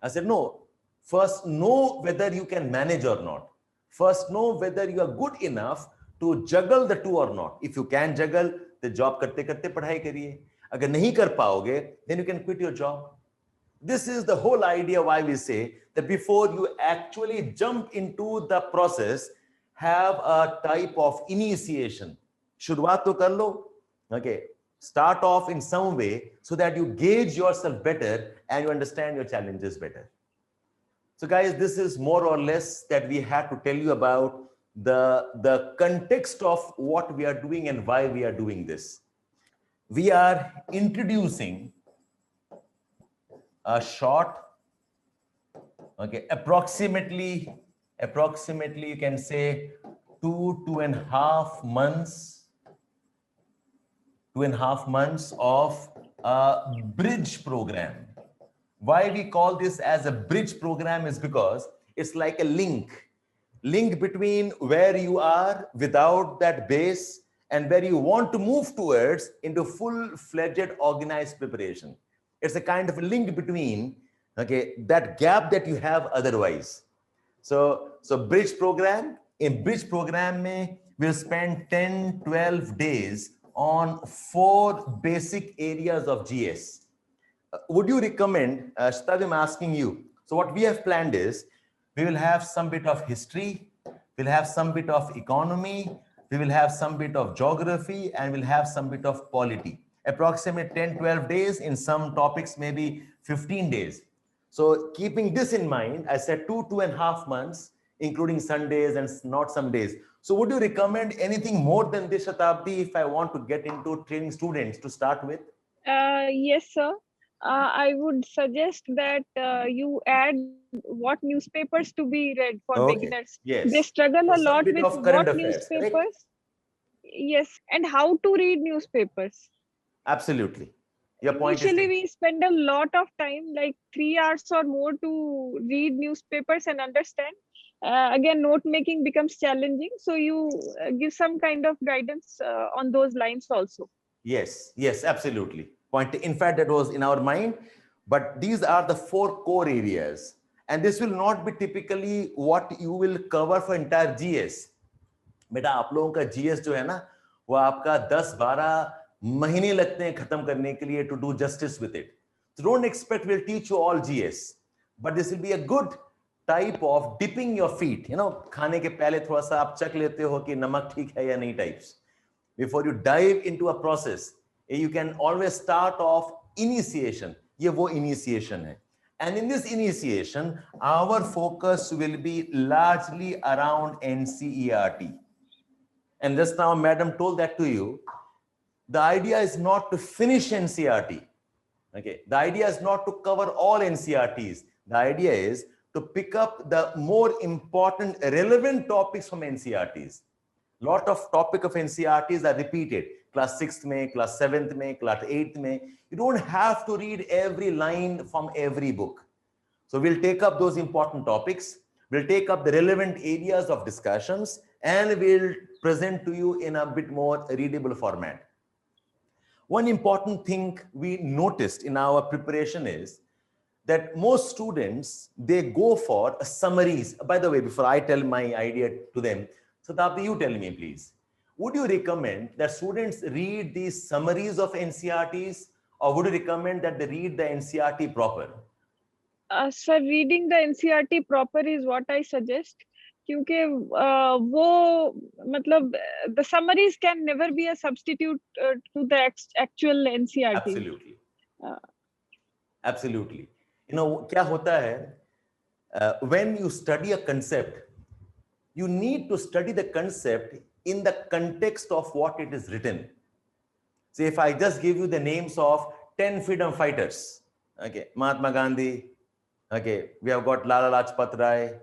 I said, no. First, know whether you can manage or not. First, know whether you are good enough to juggle the two or not. If you can juggle, the job karte karte padhai kariye. Agar nahi kar paoge, then you can quit your job. This is the whole idea why we say that before you actually jump into the process, have a type of initiation. Shurwaat to kar lo. Okay. Start off in some way so that you gauge yourself better and you understand your challenges better. So guys, this is more or less that we had to tell you about the context of what we are doing and why we are doing this. We are introducing a short, okay, approximately you can say 2.5 months, 2.5 months of a bridge program. Why we call this as a bridge program is because it's like a link between where you are without that base and where you want to move towards into full-fledged organized preparation. It's a kind of a link between, okay, that gap that you have otherwise. So bridge program, in bridge program mein, we'll spend 10-12 days on 4 basic areas of GS. Would you recommend, Shtavi, I'm asking you, so what we have planned is, we will have some bit of history, we'll have some bit of economy, we will have some bit of geography, and we'll have some bit of polity. Approximately 10-12 days, in some topics maybe 15 days. So keeping this in mind, I said 2.5 months, including Sundays and not some days. So would you recommend anything more than this, Shatabdi, if I want to get into training students to start with? Yes, sir. I would suggest that you add what newspapers to be read for beginners. Yes. They struggle a lot with what affairs, newspapers. Correct? Yes, and how to read newspapers. Absolutely. Your point Initially, we spend a lot of time, like 3 hours or more, to read newspapers and understand. Again, note making becomes challenging. So you give some kind of guidance on those lines also. Yes, absolutely. Point. In fact, that was in our mind. But these are the 4 core areas. And this will not be typically what you will cover for entire GS. बेटा आप लोगों का GS जो है ना, वो आपका 10-12 महीने लगते हैं खत्म करने के लिए to do justice with it. So don't expect we'll teach you all GS. But this will be a good type of dipping your feet. You know, खाने के पहले थोड़ा सा आप चख लेते हो कि नमक ठीक है या नहीं types. Before you dive into a process, you can always start off initiation. ये वो initiation है. And in this initiation, our focus will be largely around NCERT. And just now, Madam told that to you. The idea is not to finish NCERT. Okay, the idea is not to cover all NCERTs. The idea is to pick up the more important, relevant topics from NCERTs. Lot of topic of NCERTs are repeated. Class 6th May, class 7th May, class 8th May. You don't have to read every line from every book. So we'll take up those important topics. We'll take up the relevant areas of discussions, and we'll present to you in a bit more readable format. One important thing we noticed in our preparation is that most students, they go for summaries. By the way, before I tell my idea to them, Satabdi, you tell me, please. Would you recommend that students read these summaries of NCERTs, or would you recommend that they read the NCERT proper? Sir, reading the NCERT proper is what I suggest. क्योंकि वो मतलब the summaries can never be a substitute to the actual NCERT. Absolutely. Absolutely. You know, क्या होता है, when you study a concept, you need to study the concept in the context of what it is written. So if I just give you the names of 10 freedom fighters, okay, Mahatma Gandhi, okay, we have got Lala Lajpat Rai,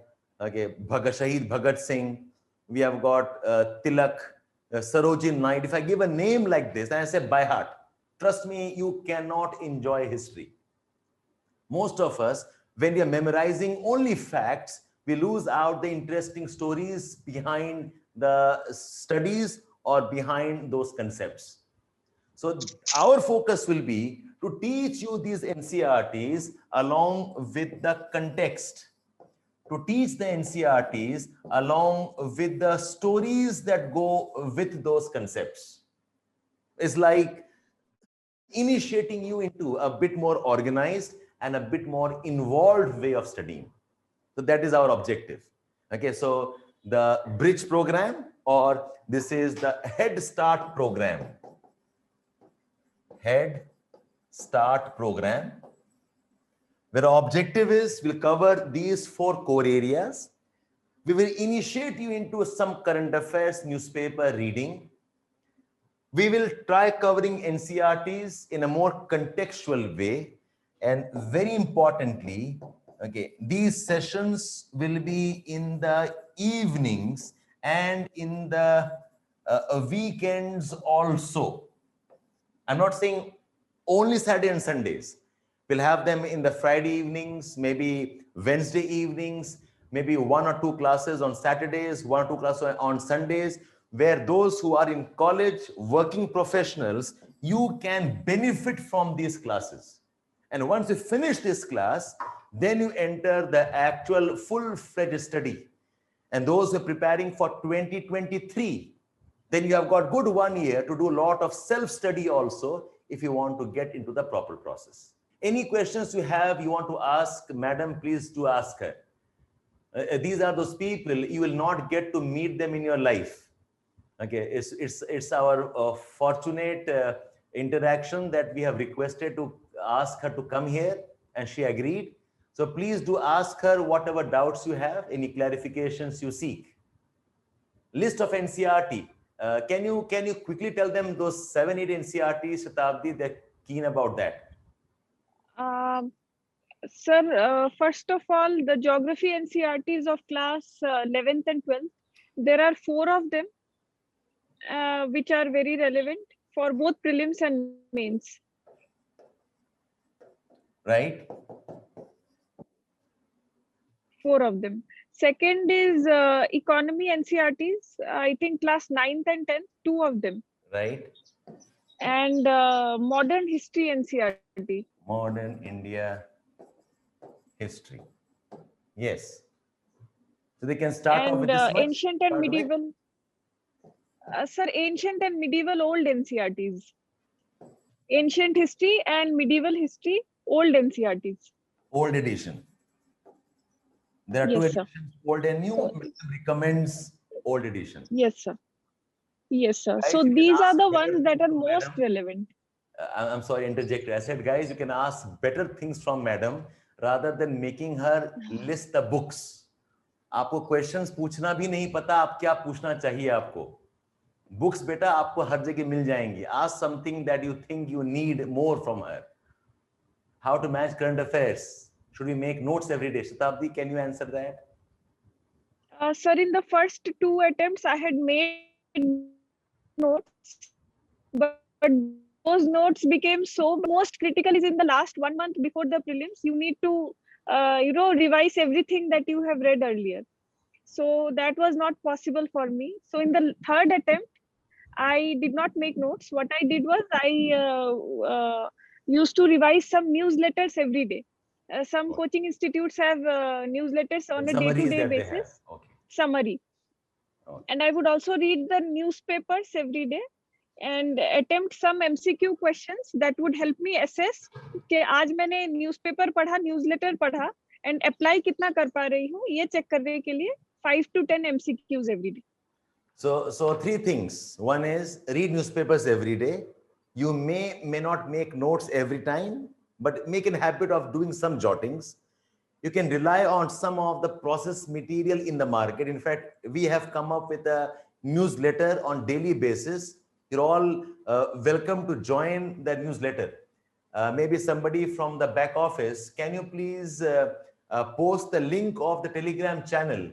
okay, Shahid Bhagat Singh, we have got Tilak, Sarojini Naidu. If I give a name like this and I say by heart, trust me, you cannot enjoy history. Most of us, when we are memorizing only facts, we lose out the interesting stories behind the studies or behind those concepts. So our focus will be to teach you these NCERTs along with the context, to teach the NCERTs along with the stories that go with those concepts. It's like initiating you into a bit more organized and a bit more involved way of studying. So that is our objective. Okay, so the bridge program, or this is the Head Start program. Head Start program, where our objective is we'll cover these 4 core areas. We will initiate you into some current affairs, newspaper reading. We will try covering NCERTs in a more contextual way. And very importantly, okay, these sessions will be in the evenings and in the weekends also. I'm not saying only Saturday and Sundays. We'll have them in the Friday evenings, maybe Wednesday evenings, maybe 1 or 2 classes on Saturdays, 1 or 2 classes on Sundays, where those who are in college, working professionals, you can benefit from these classes. And once you finish this class, then you enter the actual full-fledged study. And those who are preparing for 2023, then you have got good 1 year to do a lot of self-study also if you want to get into the proper process. Any questions you have, you want to ask, madam, please do ask her. These are those people, you will not get to meet them in your life. Okay, it's our fortunate interaction that we have requested to ask her to come here, and she agreed. So please do ask her whatever doubts you have, any clarifications you seek. List of NCERT. Can you quickly tell them those 7-8 NCERTs, Shatabdi? They're keen about that. Sir, first of all, the geography NCERTs of class 11th and 12th, there are 4 of them which are very relevant for both prelims and mains. Right? 4 of them. Second is economy NCERTs, I think class 9th and 10th, 2 of them. Right. And modern history NCERT. Modern India history. Yes. So they can start off with this much. Ancient and medieval. Sir, ancient and medieval old NCERTs. Ancient history and medieval history, old NCERTs. Old edition. There are 2 editions, old and new. So, recommends old edition. Yes, sir. Yes, sir. Guys, so these are the ones that are most relevant. I'm sorry, interject. I said, guys, you can ask better things from madam rather than making her list the books. आपको questions पूछना भी नहीं पता, आप क्या पूछना चाहिए आपको. Books बेटा आपको हर जगह मिल जाएंगी. Ask something that you think you need more from her. how to manage current affairs? Should we make notes every day? Shatabdi, can you answer that? Sir, in the first two attempts, I had made notes, but those notes became so most critical is in the last 1 month before the prelims. You need to, revise everything that you have read earlier. So that was not possible for me. So in the third attempt, I did not make notes. What I did was used to revise some newsletters every day. Some Okay. coaching institutes have newsletters on a Summaries day-to-day that they have. basis, Okay. summary. Okay. And I would also read the newspapers every day and attempt some MCQ questions that would help me assess कि आज मैंने newspaper पढ़ा, newsletter पढ़ा and apply कितना कर पा रही हूँ ये check करने के लिए 5 to 10 MCQs every day. So three things. One is read newspapers every day. You may not make notes every time, but make a habit of doing some jottings. You can rely on some of the process material in the market. In fact, we have come up with a newsletter on daily basis. You're all welcome to join the newsletter. Maybe somebody from the back office, can you please post the link of the Telegram channel?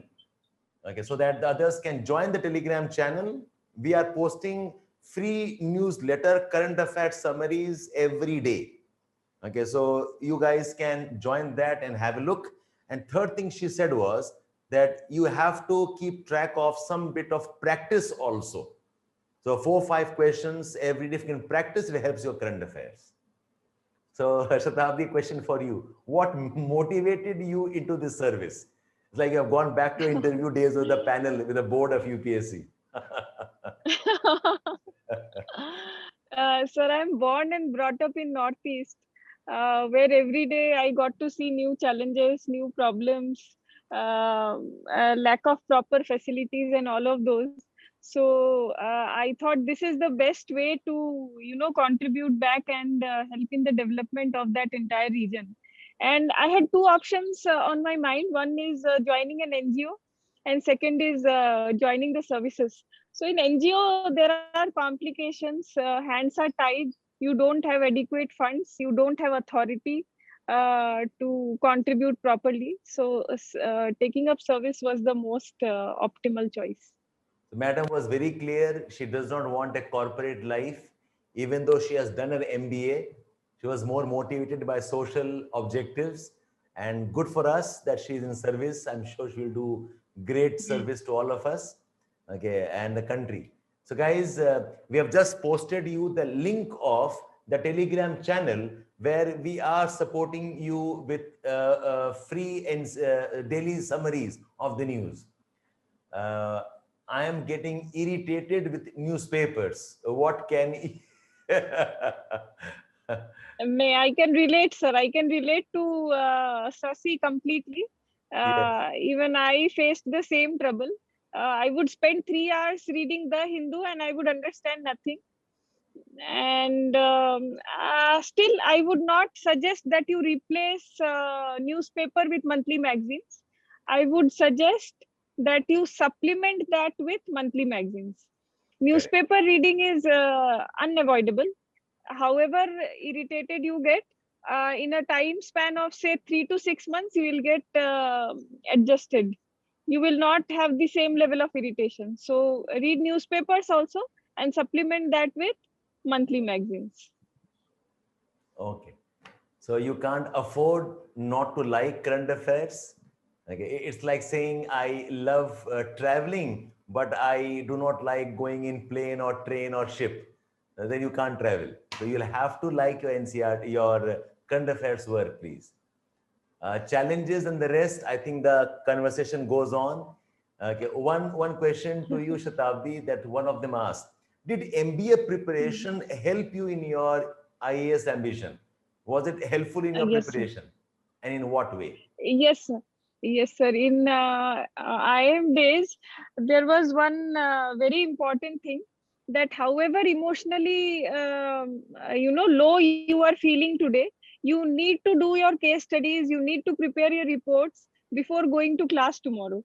Okay, so that the others can join the Telegram channel. We are posting free newsletter, current affairs summaries every day. Okay, so you guys can join that and have a look. And third thing she said was that you have to keep track of some bit of practice also. So 4 or 5 questions every day. If you can practice, it helps your current affairs. So Shatabdi, question for you. What motivated you into this service? It's like you have gone back to interview days with the panel, with the board of UPSC. Sir, I'm born and brought up in Northeast, where every day I got to see new challenges, new problems, lack of proper facilities, and all of those. So I thought this is the best way to, contribute back and help in the development of that entire region. And I had two options on my mind. One is joining an NGO, and second is joining the services. So in NGO, there are complications. Hands are tied. You don't have adequate funds. You don't have authority to contribute properly. So taking up service was the most optimal choice. The madam was very clear. She does not want a corporate life. Even though she has done her MBA, she was more motivated by social objectives. And good for us that she is in service. I'm sure she will do great service to all of us, okay, and the country. So, guys, we have just posted you the link of the Telegram channel where we are supporting you with free and daily summaries of the news. I am getting irritated with newspapers. What can I can relate, sir. I can relate to Sasi completely. Yes. Even I faced the same trouble. I would spend 3 hours reading the Hindu and I would understand nothing. And still, I would not suggest that you replace newspaper with monthly magazines. I would suggest that you supplement that with monthly magazines. Newspaper reading is unavoidable. However irritated you get, in a time span of say 3 to 6 months, you will get adjusted. You will not have the same level of irritation. So read newspapers also and supplement that with monthly magazines. Okay. So you can't afford not to like current affairs. Okay. It's like saying I love traveling, but I do not like going in plane or train or ship. Then you can't travel. So you'll have to like your NCR, your current affairs work, please. Challenges and the rest, I think the conversation goes on. Okay, one question to you, Shatabdi, that one of them asked: did MBA preparation help you in your IAS ambition? Was it helpful in your Yes, sir. preparation, and in what way? Yes, sir. Yes, sir. In IIM days, there was one very important thing, that however emotionally low you are feeling today, you need to do your case studies, you need to prepare your reports before going to class tomorrow.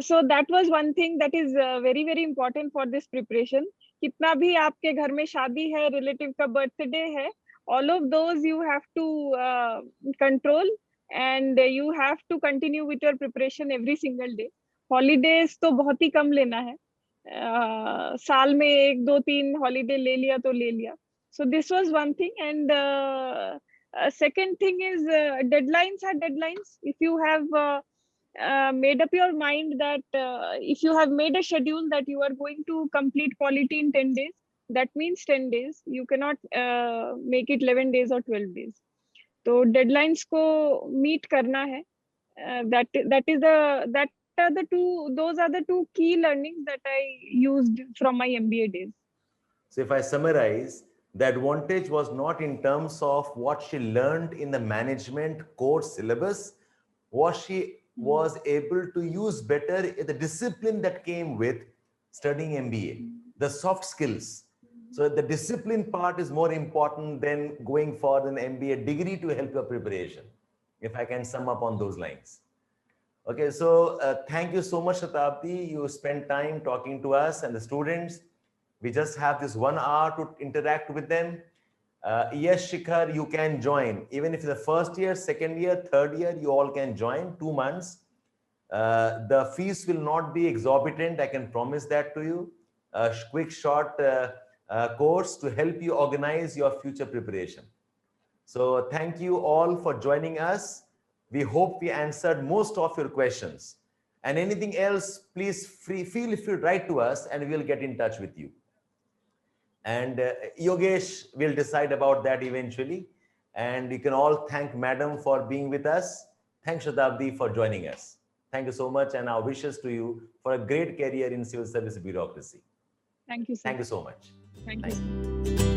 So that was one thing that is very very important for this preparation. कितना भी आपके घर में शादी है, relative का birthday है, all of those you have to control, and you have to continue with your preparation every single day. Holidays तो बहुत ही कम लेना है, साल में 1 2 3 हॉलीडे ले लिया तो ले लिया. So this was one thing, and second thing is deadlines are deadlines. If you have made up your mind that if you have made a schedule that you are going to complete polity in 10 days, that means 10 days. You cannot make it 11 days or 12 days. तो deadlines को meet करना है. Those are the two key learnings that I used from my MBA days. So if I summarize, the advantage was not in terms of what she learned in the management course syllabus, what she was able to use better the discipline that came with studying MBA, the soft skills. So the discipline part is more important than going for an MBA degree to help your preparation, if I can sum up on those lines. Okay, so thank you so much, Shatabdi. You spent time talking to us and the students. We just have this 1 hour to interact with them. Yes, Shikhar, you can join. Even if the first year, second year, third year, you all can join 2 months. The fees will not be exorbitant. I can promise that to you. A quick, short course to help you organize your future preparation. So thank you all for joining us. We hope we answered most of your questions. And anything else, please feel free to write to us and we'll get in touch with you. And Yogesh will decide about that eventually. And you can all thank Madam for being with us. Thanks, Shatabdi, for joining us. Thank you so much, and our wishes to you for a great career in civil service bureaucracy. Thank you, sir. Thank you so much. Thank you.